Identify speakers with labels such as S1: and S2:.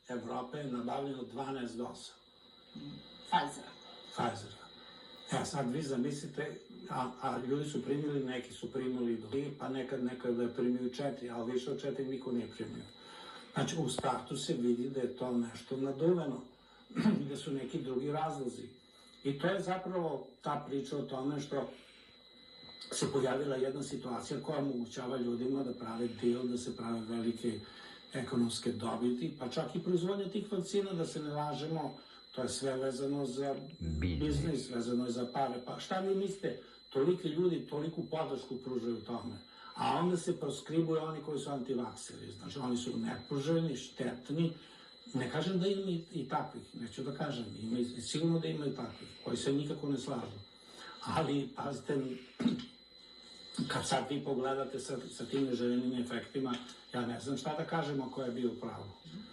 S1: Evrope je nabavljeno 12 doza. Pfizera. Sad vi zamislite, a ljudi su primili, neki su primili 2, pa nekada je primio 4, ali više od 4 niko nije primio. Znači, u startu se vidi da je to nešto naduveno, da su neki drugi razlozi. I to je zapravo ta priča o tome što se pojavila jedna situacija koja omogućava ljudima da prave deal, da se prave velike ekonomske dobiti, pa čak i proizvodnja tih vakcina, da se ne lažemo, to je sve vezano za biznis, vezano je za pare. Pa šta vi mislite, toliki ljudi toliku podršku pružaju tome, a onda se proskribuju oni koji su antivakseri, znači oni su nepoželjni, štetni. Ne kažem da ima i takvih, neću da kažem, sigurno da ima i takvih, koji se nikako ne slažu. Ali, pazite, kad sad vi pogledate sa tim neželjenim efektima, ja ne znam šta da kažem ako je bio pravo.